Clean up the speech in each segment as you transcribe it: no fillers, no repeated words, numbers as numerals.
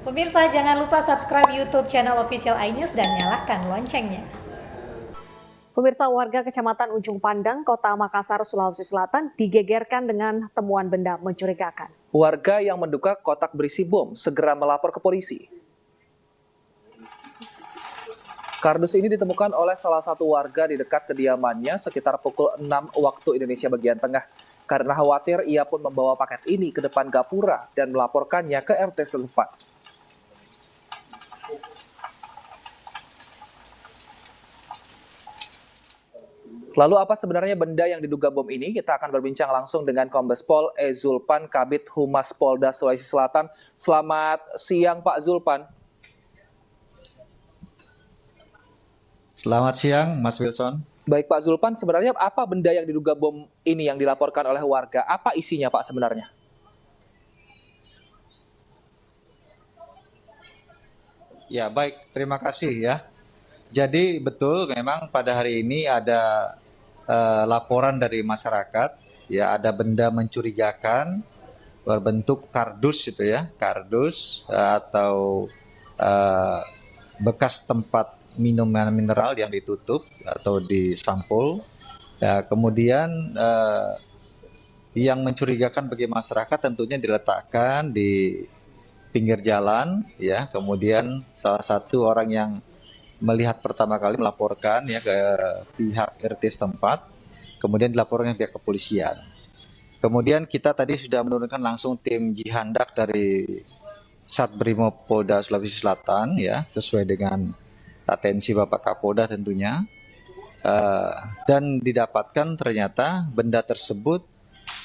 Pemirsa, jangan lupa subscribe YouTube channel Official iNews dan nyalakan loncengnya. Pemirsa, warga Kecamatan Ujung Pandang, Kota Makassar, Sulawesi Selatan digegerkan dengan temuan benda mencurigakan. Warga yang menduga kotak berisi bom segera melapor ke polisi. Kardus ini ditemukan oleh salah satu warga di dekat kediamannya sekitar pukul 6 waktu Indonesia bagian tengah. Karena khawatir, ia pun membawa paket ini ke depan gapura dan melaporkannya ke RT setempat. Lalu apa sebenarnya benda yang diduga bom ini? Kita akan berbincang langsung dengan Kombes Pol E. Zulpan, Kabid Humas Polda Sulawesi Selatan. Selamat siang Pak Zulpan. Selamat siang Mas Wilson. Baik Pak Zulpan, sebenarnya apa benda yang diduga bom ini yang dilaporkan oleh warga? Apa isinya Pak sebenarnya? Ya baik, terima kasih ya. Jadi betul memang pada hari ini ada laporan dari masyarakat, ya ada benda mencurigakan berbentuk kardus itu ya, kardus atau bekas tempat minuman mineral yang ditutup atau disampul. Ya, kemudian yang mencurigakan bagi masyarakat tentunya diletakkan di pinggir jalan, ya. Kemudian salah satu orang yang melihat pertama kali melaporkan ya ke pihak RT setempat, kemudian dilaporkan ke pihak kepolisian. Kemudian kita tadi sudah menurunkan langsung tim Jihandak dari Satbrimob Polda Sulawesi Selatan ya, sesuai dengan atensi Bapak Kapolda tentunya, dan didapatkan ternyata benda tersebut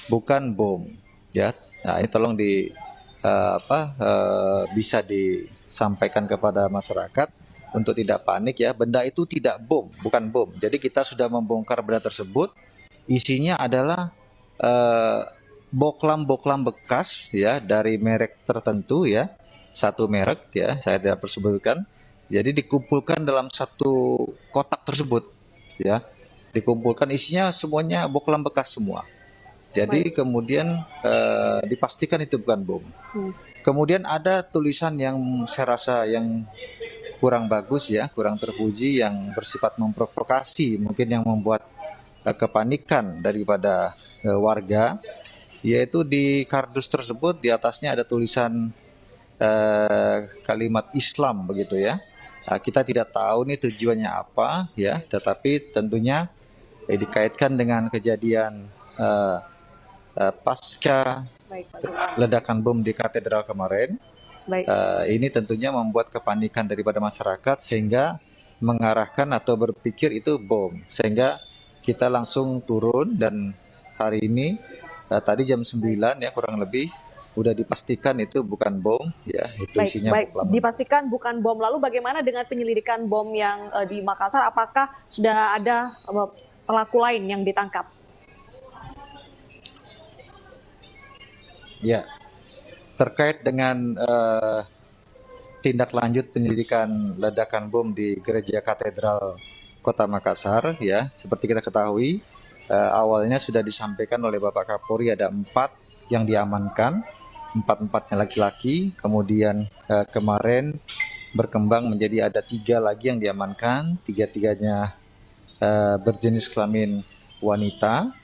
bukan bom ya. Nah ini tolong bisa disampaikan kepada masyarakat untuk tidak panik ya, benda itu tidak bom, bukan bom. Jadi kita sudah membongkar benda tersebut, isinya adalah boklam-boklam bekas ya dari merek tertentu ya, satu merek ya, saya tidak perlu sebutkan. Jadi dikumpulkan dalam satu kotak tersebut ya, dikumpulkan isinya semuanya boklam bekas semua. Jadi kemudian dipastikan itu bukan bom. Kemudian ada tulisan yang saya rasa yang kurang bagus ya, kurang terpuji, yang bersifat memprovokasi, mungkin yang membuat kepanikan daripada warga, yaitu di kardus tersebut di atasnya ada tulisan kalimat Islam begitu ya. Kita tidak tahu nih tujuannya apa ya, tetapi tentunya dikaitkan dengan kejadian pasca ledakan bom di katedral kemarin. Ini tentunya membuat kepanikan daripada masyarakat sehingga mengarahkan atau berpikir itu bom, sehingga kita langsung turun dan hari ini tadi jam 9 ya kurang lebih udah dipastikan itu bukan bom ya, itu isinya bom. Dipastikan bukan bom. Lalu bagaimana dengan penyelidikan bom yang di Makassar? Apakah sudah ada pelaku lain yang ditangkap? Ya, terkait dengan tindak lanjut penyelidikan ledakan bom di Gereja Katedral Kota Makassar ya, seperti kita ketahui awalnya sudah disampaikan oleh Bapak Kapolri ada 4 yang diamankan, 4-4-nya laki-laki, kemudian kemarin berkembang menjadi ada 3 lagi yang diamankan, 3-3-nya berjenis kelamin wanita.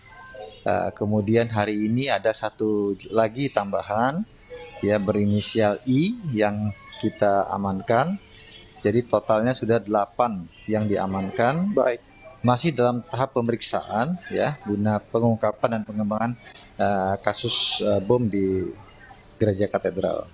Kemudian hari ini ada 1 lagi tambahan ya berinisial I yang kita amankan. Jadi totalnya sudah 8 yang diamankan. Baik. Masih dalam tahap pemeriksaan ya guna pengungkapan dan pengembangan kasus bom di Gereja Katedral.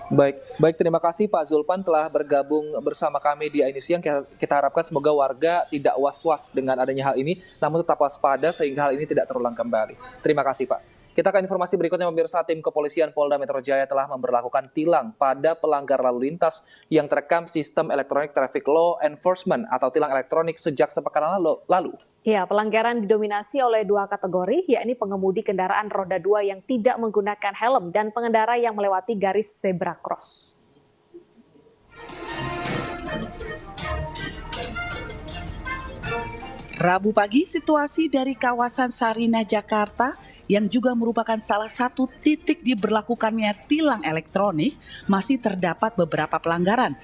Baik, terima kasih Pak Zulpan telah bergabung bersama kami di iNews Siang. Kita harapkan semoga warga tidak was-was dengan adanya hal ini, namun tetap waspada sehingga hal ini tidak terulang kembali. Terima kasih Pak. Kita akan informasi berikutnya, pemirsa. Tim Kepolisian Polda Metro Jaya telah memberlakukan tilang pada pelanggar lalu lintas yang terekam sistem elektronik traffic law enforcement atau tilang elektronik sejak sepekan lalu. Ya, pelanggaran didominasi oleh 2 kategori, yakni pengemudi kendaraan roda 2 yang tidak menggunakan helm dan pengendara yang melewati garis zebra cross. Rabu pagi, situasi dari kawasan Sarinah, Jakarta yang juga merupakan salah satu titik diberlakukannya tilang elektronik, masih terdapat beberapa pelanggaran.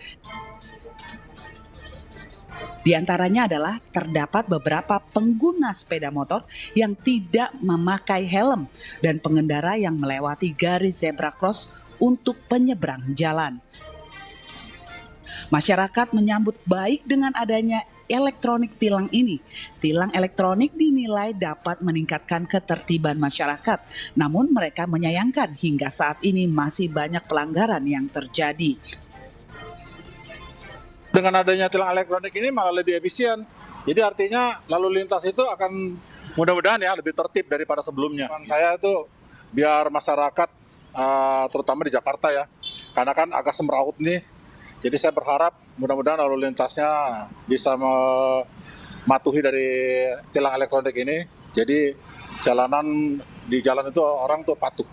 Di antaranya adalah terdapat beberapa pengguna sepeda motor yang tidak memakai helm dan pengendara yang melewati garis zebra cross untuk penyeberang jalan. Masyarakat menyambut baik dengan adanya elektronik tilang ini. Tilang elektronik dinilai dapat meningkatkan ketertiban masyarakat, namun mereka menyayangkan hingga saat ini masih banyak pelanggaran yang terjadi. Dengan adanya tilang elektronik ini malah lebih efisien. Jadi artinya lalu lintas itu akan mudah-mudahan ya lebih tertib daripada sebelumnya. Saya itu biar masyarakat terutama di Jakarta ya, karena kan agak semrawut nih. Jadi saya berharap mudah-mudahan lalu lintasnya bisa mematuhi dari tilang elektronik ini. Jadi di jalan itu orang tuh patuh.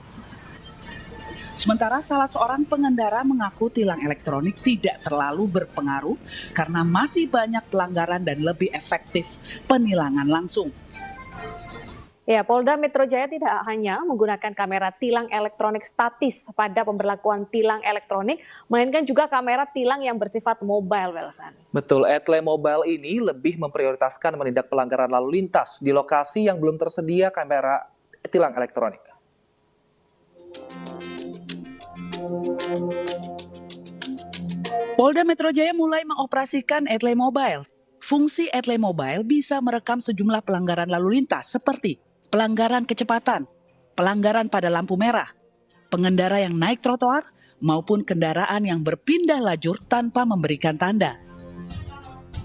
Sementara salah seorang pengendara mengaku tilang elektronik tidak terlalu berpengaruh karena masih banyak pelanggaran dan lebih efektif penilangan langsung. Ya, Polda Metro Jaya tidak hanya menggunakan kamera tilang elektronik statis pada pemberlakuan tilang elektronik, melainkan juga kamera tilang yang bersifat mobile, Welsan. Betul, etle mobile ini lebih memprioritaskan menindak pelanggaran lalu lintas di lokasi yang belum tersedia kamera tilang elektronik. Polda Metro Jaya mulai mengoperasikan etle mobile. Fungsi etle mobile bisa merekam sejumlah pelanggaran lalu lintas seperti pelanggaran kecepatan, pelanggaran pada lampu merah, pengendara yang naik trotoar, maupun kendaraan yang berpindah lajur tanpa memberikan tanda.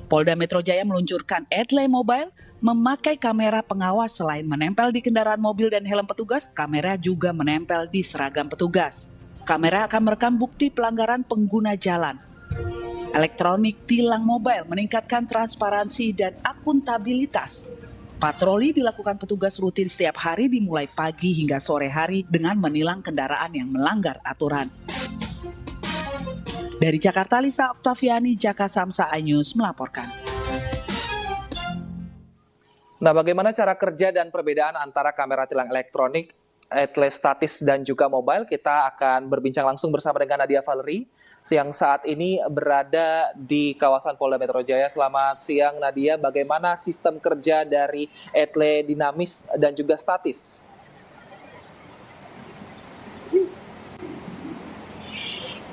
Polda Metro Jaya meluncurkan etle mobile memakai kamera pengawas. Selain menempel di kendaraan mobil dan helm petugas, kamera juga menempel di seragam petugas. Kamera akan merekam bukti pelanggaran pengguna jalan. Elektronik tilang mobile meningkatkan transparansi dan akuntabilitas. Patroli dilakukan petugas rutin setiap hari dimulai pagi hingga sore hari dengan menilang kendaraan yang melanggar aturan. Dari Jakarta, Lisa Oktaviani, Jaka Samsa iNews melaporkan. Nah, bagaimana cara kerja dan perbedaan antara kamera tilang elektronik, etle statis dan juga mobile? Kita akan berbincang langsung bersama dengan Nadia Valerie yang saat ini berada di kawasan Polda Metro Jaya. Selamat siang Nadia, bagaimana sistem kerja dari etle dinamis dan juga statis?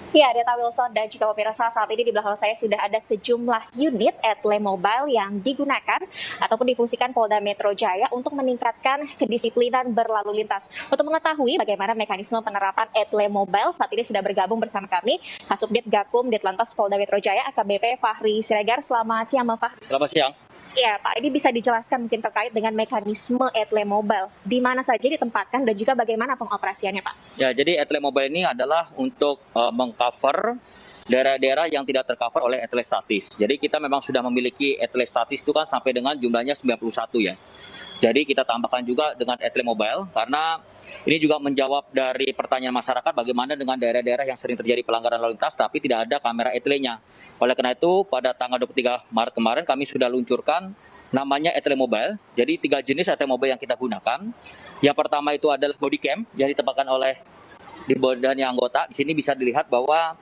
Ya, Deta Wilson dan juga pemirsa, saat ini di belakang saya sudah ada sejumlah unit etle mobile yang digunakan ataupun difungsikan Polda Metro Jaya untuk meningkatkan kedisiplinan berlalu lintas. Untuk mengetahui bagaimana mekanisme penerapan etle mobile, saat ini sudah bergabung bersama kami Kasubdit Gakum Ditlantas Polda Metro Jaya AKBP Fahri Siregar. Selamat siang, Bang Fahri. Selamat siang. Ya, Pak, ini bisa dijelaskan mungkin terkait dengan mekanisme etle mobile, di mana saja ditempatkan dan juga bagaimana pengoperasiannya, Pak? Ya, jadi etle mobile ini adalah untuk mengcover daerah-daerah yang tidak tercover oleh etle statis. Jadi kita memang sudah memiliki etle statis itu kan sampai dengan jumlahnya 91 ya. Jadi kita tambahkan juga dengan etle mobile karena ini juga menjawab dari pertanyaan masyarakat bagaimana dengan daerah-daerah yang sering terjadi pelanggaran lalu lintas tapi tidak ada kamera etle-nya. Oleh karena itu pada tanggal 23 Maret kemarin kami sudah luncurkan namanya etle mobile. Jadi 3 jenis etle mobile yang kita gunakan. Yang pertama itu adalah body cam yang ditempatkan oleh di badannya anggota. Di sini bisa dilihat bahwa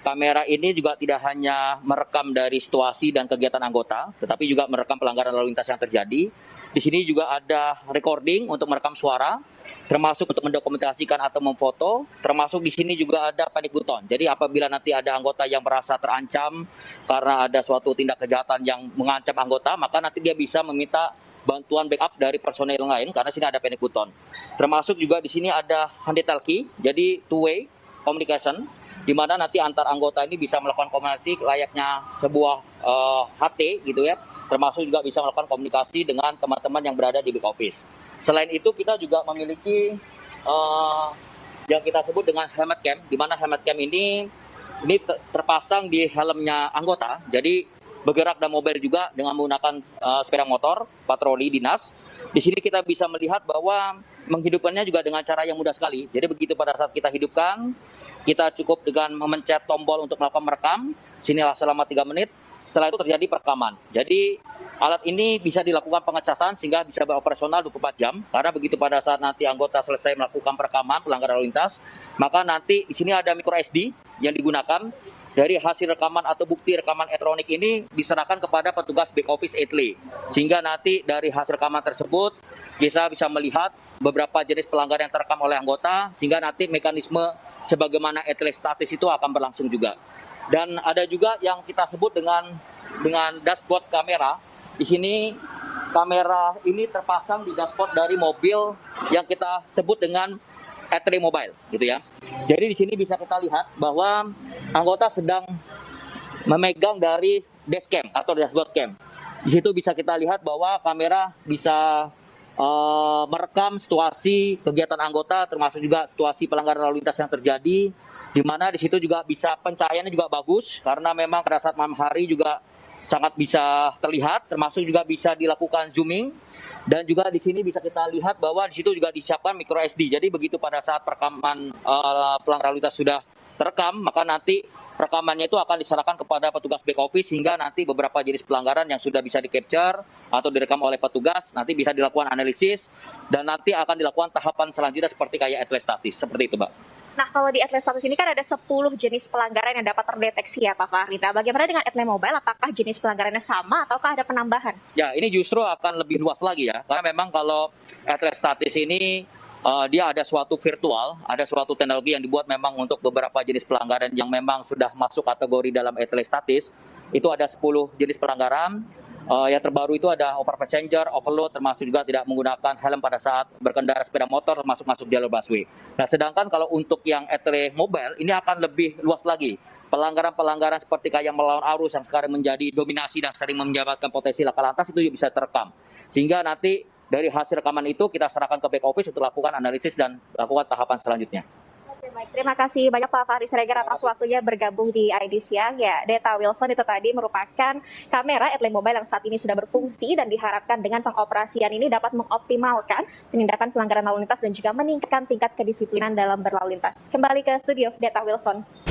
kamera ini juga tidak hanya merekam dari situasi dan kegiatan anggota, tetapi juga merekam pelanggaran lalu lintas yang terjadi. Di sini juga ada recording untuk merekam suara, termasuk untuk mendokumentasikan atau memfoto, termasuk di sini juga ada panic button. Jadi apabila nanti ada anggota yang merasa terancam karena ada suatu tindak kejahatan yang mengancam anggota, maka nanti dia bisa meminta bantuan backup dari personel lain karena sini ada panic button. Termasuk juga di sini ada handy talkie, jadi two-way communication, di mana nanti antar anggota ini bisa melakukan komunikasi layaknya sebuah HT gitu ya, termasuk juga bisa melakukan komunikasi dengan teman-teman yang berada di back office. Selain itu kita juga memiliki yang kita sebut dengan helmet cam, di mana helmet cam ini terpasang di helmnya anggota, jadi bergerak dan mobile juga dengan menggunakan sepeda motor patroli dinas. Di sini kita bisa melihat bahwa menghidupkannya juga dengan cara yang mudah sekali. Jadi begitu pada saat kita hidupkan, kita cukup dengan memencet tombol untuk melakukan merekam. Sinilah selama 3 menit. setelah itu terjadi perekaman. Jadi alat ini bisa dilakukan pengecasan sehingga bisa beroperasional 24 jam. Karena begitu pada saat nanti anggota selesai melakukan perekaman pelanggaran lalu lintas, maka nanti di sini ada micro SD yang digunakan. Dari hasil rekaman atau bukti rekaman elektronik ini diserahkan kepada petugas back office Etle. Sehingga nanti dari hasil rekaman tersebut kita bisa melihat beberapa jenis pelanggaran yang terekam oleh anggota, sehingga nanti mekanisme sebagaimana Etle statis itu akan berlangsung juga. Dan ada juga yang kita sebut dengan dashboard kamera. Di sini kamera ini terpasang di dashboard dari mobil yang kita sebut dengan Etle Mobile, gitu ya. Jadi di sini bisa kita lihat bahwa anggota sedang memegang dari dashcam atau dashboard cam. Di situ bisa kita lihat bahwa kamera bisa merekam situasi kegiatan anggota, termasuk juga situasi pelanggaran lalu lintas yang terjadi, di mana di situ juga bisa pencahayaannya juga bagus, karena memang pada saat malam hari juga sangat bisa terlihat, termasuk juga bisa dilakukan zooming. Dan juga di sini bisa kita lihat bahwa di situ juga disiapkan micro SD. Jadi begitu pada saat perekaman pelanggaran lalu lintas sudah terekam, maka nanti rekamannya itu akan diserahkan kepada petugas back office, sehingga nanti beberapa jenis pelanggaran yang sudah bisa di-capture atau direkam oleh petugas nanti bisa dilakukan analisis, dan nanti akan dilakukan tahapan selanjutnya seperti kayak Etle statis. Seperti itu, Mbak. Nah, kalau di Etle statis ini kan ada 10 jenis pelanggaran yang dapat terdeteksi ya Pak Fahri. Nah, bagaimana dengan Etle Mobile? Apakah jenis pelanggarannya sama ataukah ada penambahan? Ya, ini justru akan lebih luas lagi ya. Karena memang kalau Etle statis ini dia ada suatu virtual, ada suatu teknologi yang dibuat memang untuk beberapa jenis pelanggaran yang memang sudah masuk kategori dalam Etle statis. Itu ada 10 jenis pelanggaran. Yang terbaru itu ada over passenger, overload, termasuk juga tidak menggunakan helm pada saat berkendara sepeda motor, termasuk masuk jalur busway. Nah, sedangkan kalau untuk yang Etle Mobile ini akan lebih luas lagi. Pelanggaran-pelanggaran seperti kayak melawan arus yang sekarang menjadi dominasi dan sering menyebabkan potensi laka lantas itu juga bisa terekam. Sehingga nanti dari hasil rekaman itu kita serahkan ke back office untuk lakukan analisis dan lakukan tahapan selanjutnya. Baik, terima kasih banyak Pak Fahri Siregar atas waktunya bergabung di ID Siang. Ya, Data Wilson itu tadi merupakan kamera Etle Mobile yang saat ini sudah berfungsi dan diharapkan dengan pengoperasian ini dapat mengoptimalkan penindakan pelanggaran lalu lintas dan juga meningkatkan tingkat kedisiplinan dalam berlalu lintas. Kembali ke studio, Data Wilson.